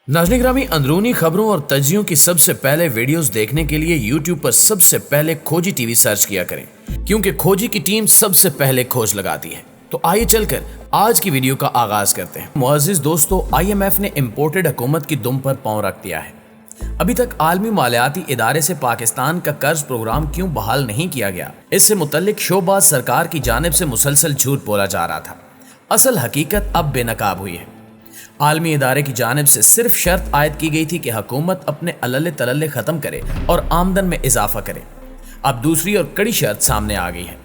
नाज़रीन ग्रामी, अंदरूनी खबरों और तज्जियों की सबसे पहले वीडियोस देखने के लिए YouTube पर सबसे पहले खोजी टीवी सर्च किया करें, क्योंकि खोजी की टीम सबसे पहले खोज लगाती है। तो आइए चलकर आज की वीडियो का आगाज करते हैं। मुअज़्ज़िज़ दोस्तों, IMF ने इम्पोर्टेड हुकूमत की दुम पर पांव रख दिया है। अभी तक आलमी मालियाती इदारे से पाकिस्तान का कर्ज प्रोग्राम क्यों बहाल नहीं किया गया, इससे मुतल्लिक शोबाज सरकार की जानिब से मुसलसल झूठ बोला जा रहा था। असल हकीकत अब बेनकाब हुई है। आलमी इदारे की जानिब से सिर्फ शर्त आयद की गई थी कि हुकूमत अपने अलल्ले तलल्ले ख़त्म करे और आमदन में इजाफा करे। अब दूसरी और कड़ी शर्त सामने आ गई है।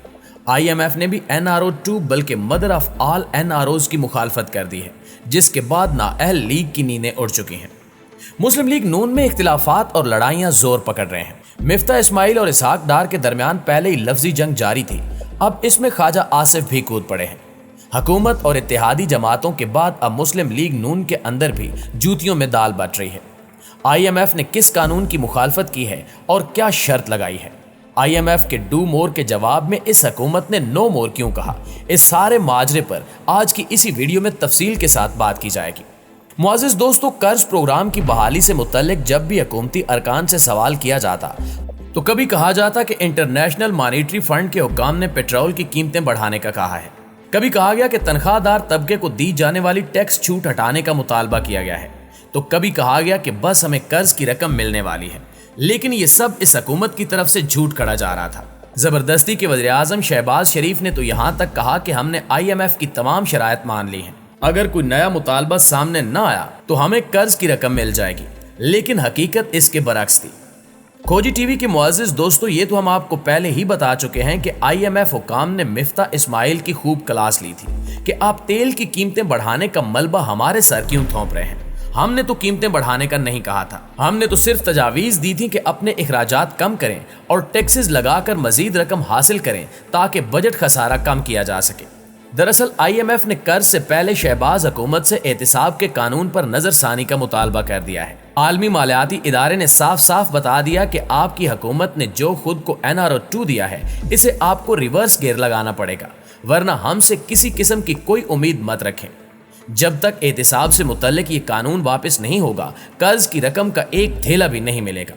IMF ने भी NRO 2 बल्कि मदर ऑफ ऑल NROs की मुखालफत कर दी है, जिसके बाद नाअहल लीग की नींदें उड़ चुकी हैं। मुस्लिम लीग नून में इख्तिलाफात और लड़ाइयाँ जोर पकड़ रहे हैं। मिफ्ता इस्माइल और इसहाक डार के दरमियान पहले ही लफ्जी जंग जारी थी, अब इसमें ख्वाजा आसिफ भी कूद पड़े हैं। हुकूमत और इत्तेहादी जमातों के बाद अब मुस्लिम लीग नून के अंदर भी जूतियों में दाल बट रही है। IMF ने किस कानून की मुखालफत की है और क्या शर्त लगाई है? IMF के डू मोर के जवाब में इस हुकूमत ने नो मोर क्यों कहा? इस सारे माजरे पर आज की इसी वीडियो में तफसील के साथ बात की जाएगी। मुअज़्ज़िज़ दोस्तों, कर्ज प्रोग्राम की बहाली से मुतल्लिक जब भी हुकूमती अरकान से सवाल किया जाता तो कभी कहा जाता कि इंटरनेशनल मॉनेटरी फंड के हुक्काम ने पेट्रोल की कीमतें बढ़ाने का कहा है। कभी कहा गया कि तनख्वाहदार तबके को दी जाने वाली टैक्स छूट हटाने का मुतालबा किया गया है, तो कभी कहा गया कि बस हमें कर्ज की रकम मिलने वाली है। लेकिन ये सब इस हुकूमत की तरफ से झूठ खड़ा जा रहा था। जबरदस्ती के वज़ीर आज़म शहबाज शरीफ ने तो यहाँ तक कहा कि हमने IMF की तमाम शराइत मान ली हैं, अगर कोई नया मुतालबा सामने न आया तो हमें कर्ज की रकम मिल जाएगी। लेकिन हकीकत इसके बरक्स थी। खोजी टीवी के मुअज़्ज़िज़ दोस्तों, ये तो हम आपको पहले ही बता चुके हैं कि IMF हुकाम ने मिफ्ता इस्माइल की खूब क्लास ली थी कि आप तेल की कीमतें बढ़ाने का मलबा हमारे सर क्यों थोप रहे हैं। हमने तो कीमतें बढ़ाने का नहीं कहा था, हमने तो सिर्फ तजावीज़ दी थी कि अपने अखराजात कम करें और टैक्सेस लगाकर मजीद रकम हासिल करें ताकि बजट खसारा कम किया जा सके। दरअसल IMF ने कर्ज से पहले शहबाज हुकूमत से एहतिसाब के कानून पर नजरसानी का मुतालबा कर दिया है। आलमी मालियाती इदारे ने साफ साफ बता दिया कि आपकी हुकूमत ने जो खुद को NRO 2 दिया है, इसे आपको रिवर्स गेयर लगाना पड़ेगा, वरना हमसे किसी किस्म की कोई उम्मीद मत रखें। जब तक एहतिसाब से मुतल्लिक ये कानून वापस नहीं होगा, कर्ज की रकम का एक थैला भी नहीं मिलेगा।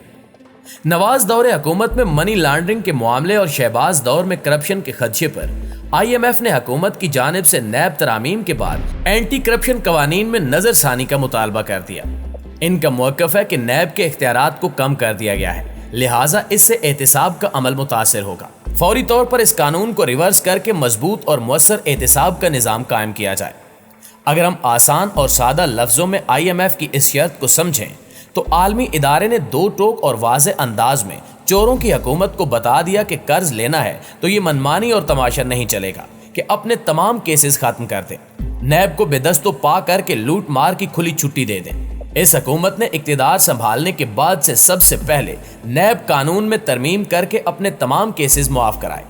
नवाज दौरे हुकूमत में मनी लॉन्ड्रिंग के मामले और शहबाज दौर में करप्शन के खदशे पर IMF ने हुकूमत की जानिब से नैब तरामीम के बाद एंटी करप्शन कवानीन में नजरसानी का मुतालबा कर दिया। इनका मौक़िफ़ है कि नैब के इख्तियारात को कम कर दिया गया है, लिहाजा इससे एहतिसाब का अमल मुतासिर होगा। फौरी तौर पर इस कानून को रिवर्स करके मजबूत और मुअस्सर एहतिसाब का निज़ाम कायम किया जाए। अगर हम आसान और सादा लफ्ज़ों में IMF की इस शर्त को समझें तो आलमी इदारे ने दो टोक और वाज़े अंदाज में चोरों की हुकूमत को बता दिया कि कर्ज लेना है तो ये मनमानी और तमाशा नहीं चलेगा कि अपने तमाम केसेस खत्म कर दें, नैब को बेदस्तो पा करके लूट मार की खुली छुट्टी दे दें। इस हुकूमत ने इक़्तिदार संभालने के बाद से सबसे पहले नैब कानून में तरमीम करके अपने तमाम केसेस मुआफ कराए।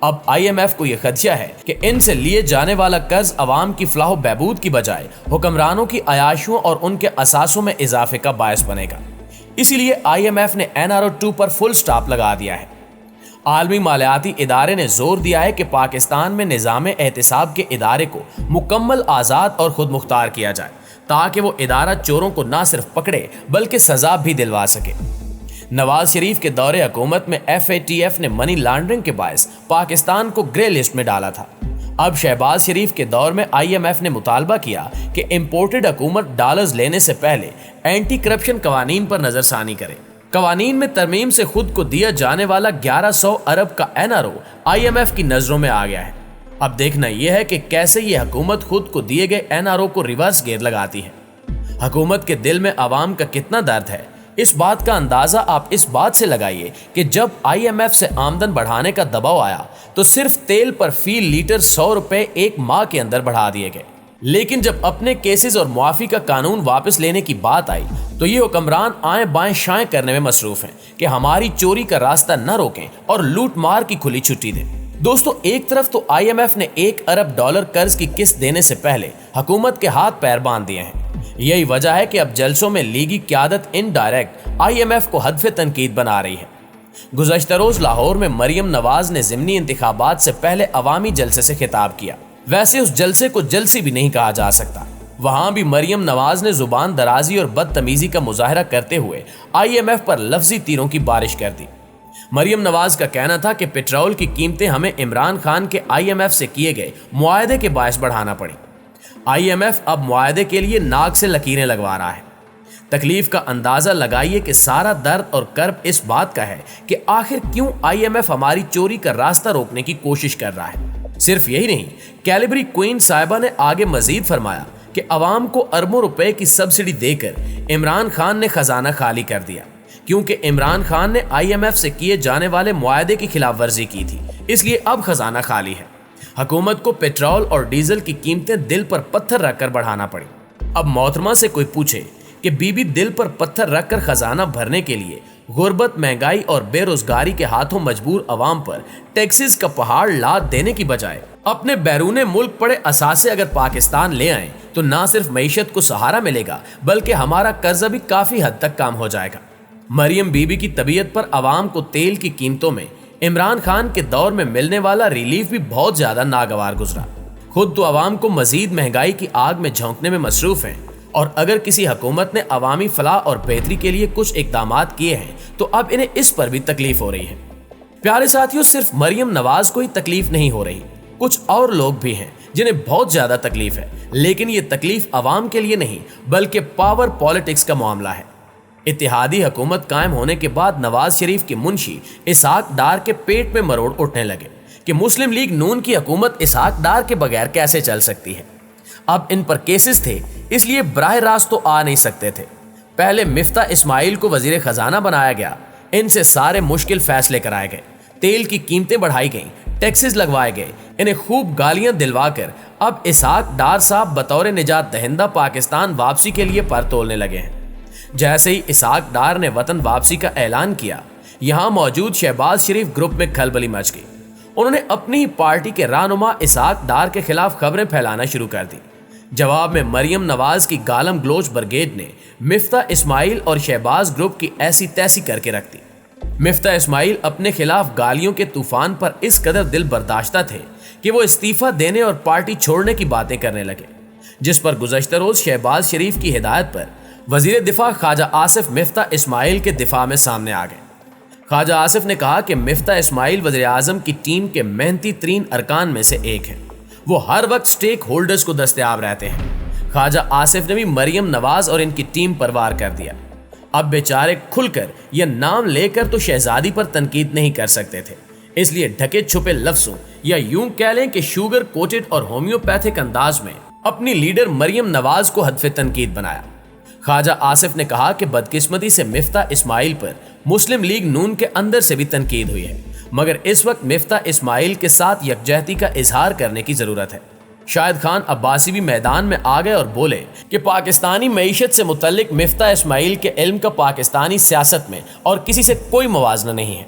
अब IMF को यह खदशा है कि इनसे लिए जाने वाला कर्ज अवाम की फलाह बहबूद की बजाय हुक्मरानों की अयाशियों और उनके असासों में इजाफे का बायस बनेगा। इसीलिए IMF ने NRO 2 पर फुल स्टॉप लगा दिया है। आलमी मालियाती इदारे ने जोर दिया है कि पाकिस्तान में निज़ाम एहतिसाब के इदारे को मुकम्मल आज़ाद और खुद मुख्तार किया जाए, ताकि वो इदारा चोरों को ना सिर्फ पकड़े बल्कि सजा भी दिलवा सके। नवाज शरीफ के दौरे हुकूमत में FATF ने मनी लॉन्ड्रिंग के बायस पाकिस्तान को ग्रे लिस्ट में डाला था। अब शहबाज शरीफ के दौर में IMF ने मुतालबा किया कि इम्पोर्टेड हुकूमत डॉलर्स लेने से पहले एंटी करप्शन कवानीन पर नजरसानी करे। कवानीन में तरमीम से खुद को दिया जाने वाला 1100 अरब का NRO IMF की नजरों में आ गया है। अब देखना यह है कि कैसे ये हुकूमत खुद को दिए गए NRO को रिवर्स गेयर लगाती है। हुकूमत के दिल में आवाम का कितना दर्द है, इस बात का अंदाजा आप इस बात से लगाइए कि जब IMF से आमदन बढ़ाने का दबाव आया तो सिर्फ तेल पर फी लीटर 100 रुपए एक माह के अंदर बढ़ा दिए गए। लेकिन जब अपने केसेस और मुआफी का कानून वापस लेने की बात आई तो ये हुक्मरान आए बाएं शाएं करने में मसरूफ हैं कि हमारी चोरी का रास्ता न रोकें और लूट मार की खुली छुट्टी दें। दोस्तों, एक तरफ तो IMF ने $1 अरब कर्ज की किस्त देने से पहले हुकूमत के हाथ पैर बांध दिए हैं। यही वजह है कि अब जलसों में लीगी क़यादत इनडायरेक्ट IMF को हदफ तनकीद बना रही है। गुज़श्ता रोज लाहौर में मरियम नवाज ने ज़िमनी इंतखाबात से पहले अवामी जलसे से खिताब किया। वैसे उस जलसे को जलसी भी नहीं कहा जा सकता, वहां بھی مریم نواز نے زبان درازی اور بدتمیزی کا مظاہرہ کرتے ہوئے IMF پر لفظی تیروں کی بارش کر دی۔ مریم نواز کا کہنا تھا کہ پیٹرول کی قیمتیں ہمیں عمران خان کے IMF سے کیے گئے معاہدے کے باعث بڑھانا پڑی۔ IMF اب معاہدے کے لیے ناک سے لکیریں لگوا رہا ہے۔ تکلیف کا اندازہ لگائیے کہ سارا درد اور کرب اس بات کا ہے کہ آخر کیوں IMF ہماری چوری کا راستہ روکنے کی کوشش کر رہا ہے۔ صرف یہی نہیں، کیلیبری کوئین صاحبہ نے آگے مزید فرمایا کہ عوام کو اربوں روپے کی سبسڈی دے کر عمران خان نے خزانہ خالی کر دیا، کیونکہ عمران خان نے IMF سے کیے جانے والے معاہدے کی خلاف ورزی کی تھی، اس لیے اب خزانہ خالی ہے۔ حکومت کو پیٹرول اور ڈیزل کی قیمتیں دل پر پتھر رکھ کر بڑھانا پڑی۔ اب محترمہ سے کوئی پوچھے کہ بی بی دل پر پتھر رکھ کر خزانہ بھرنے کے لیے غربت، مہنگائی اور بے روزگاری کے ہاتھوں مجبور عوام پر ٹیکسز کا پہاڑ لاد دینے کی بجائے اپنے بیرون ملک پڑے اثاثے اگر پاکستان لے آئیں تو نہ صرف معیشت کو سہارا ملے گا بلکہ ہمارا قرضہ بھی کافی حد تک کام ہو جائے گا۔ مریم بی بی کی طبیعت پر عوام کو تیل کی قیمتوں میں عمران خان کے دور میں ملنے والا ریلیف بھی بہت زیادہ ناگوار گزرا۔ خود تو عوام کو مزید مہنگائی کی آگ میں جھونکنے میں مصروف ہیں، اور اگر کسی حکومت نے عوامی فلاح اور بہتری کے لیے کچھ اقدامات کیے ہیں تو اب انہیں اس پر بھی تکلیف ہو رہی ہے۔ پیارے ساتھیوں، صرف مریم نواز کو ہی تکلیف نہیں ہو رہی، کچھ اور لوگ بھی ہیں جنہیں بہت زیادہ تکلیف ہے، لیکن یہ تکلیف عوام کے لیے نہیں بلکہ پاور پالیٹکس کا معاملہ ہے۔ اتحادی حکومت قائم ہونے کے بعد نواز شریف کے منشی اسحاق ڈار کے پیٹ میں مروڑ اٹھنے لگے کہ مسلم لیگ نون کی حکومت اسحاق ڈار کے بغیر کیسے چل سکتی ہے۔ اب ان پر کیسز تھے، اس لیے براہ راست تو آ نہیں سکتے تھے۔ پہلے مفتاح اسماعیل کو وزیر خزانہ بنایا گیا، ان سے سارے مشکل فیصلے کرائے گئے، تیل کی قیمتیں بڑھائی گئیں، ٹیکسز لگوائے گئے، انہیں خوب گالیاں دلوا کر اب اسحاق ڈار صاحب بطور نجات دہندہ پاکستان واپسی کے لیے پر تولنے لگے ہیں۔ جیسے ہی اسحاق ڈار نے وطن واپسی کا اعلان کیا، یہاں موجود شہباز شریف گروپ میں کھلبلی مچ گئی۔ انہوں نے اپنی ہی پارٹی کے رہنما اسحاق ڈار کے خلاف خبریں پھیلانا شروع کر دی۔ جواب میں مریم نواز کی گالم گلوچ برگیڈ نے مفتاح اسماعیل اور شہباز گروپ کی ایسی تیسی کر کے رکھ دی۔ مفتاح اسماعیل اپنے خلاف گالیوں کے طوفان پر اس قدر دل برداشتہ تھے کہ وہ استعفیٰ دینے اور پارٹی چھوڑنے کی باتیں کرنے لگے، جس پر گزشتہ روز شہباز شریف کی ہدایت پر وزیر دفاع خواجہ آصف مفتاح اسماعیل کے دفاع میں سامنے آ گئے۔ خواجہ آصف نے کہا کہ مفتاح اسماعیل وزیر اعظم کی ٹیم کے محنتی ترین ارکان میں سے ایک ہیں، وہ ہر وقت سٹیک ہولڈرز کو دستیاب رہتے ہیں۔ خواجہ آصف نے بھی مریم نواز اور ان کی ٹیم پر وار کر دیا۔ اب بیچارے کھل کر یا نام لے کر تو شہزادی پر تنقید نہیں کر سکتے تھے، اس لیے ڈھکے چھپے لفظوں یا یوں کہہ لیں کہ شوگر کوٹڈ اور ہومیوپیتھک انداز میں اپنی لیڈر مریم نواز کو ہدف تنقید بنایا۔ خواجہ آصف نے کہا کہ بدقسمتی سے مفتاح اسماعیل پر مسلم لیگ نون کے اندر سے بھی تنقید ہوئی ہے، مگر اس وقت مفتاح اسماعیل کے ساتھ یکجہتی کا اظہار کرنے کی ضرورت ہے۔ شاہد خان عباسی بھی میدان میں آ گئے اور بولے کہ پاکستانی معیشت سے متعلق مفتاح اسماعیل کے علم کا پاکستانی سیاست میں اور کسی سے کوئی موازنہ نہیں ہے۔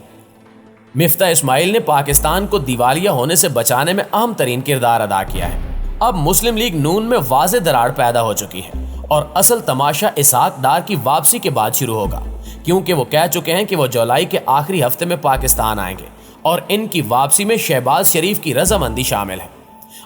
مفتاح اسماعیل نے پاکستان کو دیوالیہ ہونے سے بچانے میں اہم ترین کردار ادا کیا ہے۔ اب مسلم لیگ نون میں واضح دراڑ پیدا ہو چکی ہے اور اصل تماشا اسحاق ڈار کی واپسی کے بعد شروع ہوگا، کیونکہ وہ کہہ چکے ہیں کہ وہ جولائی کے آخری ہفتے میں پاکستان آئیں گے اور ان کی واپسی میں شہباز شریف کی رضامندی شامل ہے۔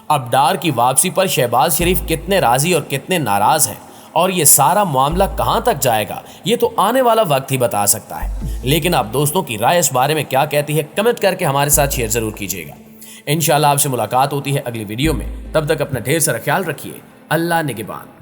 اب ڈار کی واپسی پر شہباز شریف کتنے راضی اور کتنے ناراض ہیں اور یہ سارا معاملہ کہاں تک جائے گا یہ تو آنے والا وقت ہی بتا سکتا ہے، لیکن آپ دوستوں کی رائے اس بارے میں کیا کہتی ہے کمنٹ کر کے ہمارے ساتھ شیئر ضرور کیجیے گا۔ انشاءاللہ آپ سے ملاقات ہوتی ہے اگلی ویڈیو میں، تب تک اپنا ڈھیر سارا خیال رکھیے۔ اللہ نگہبان۔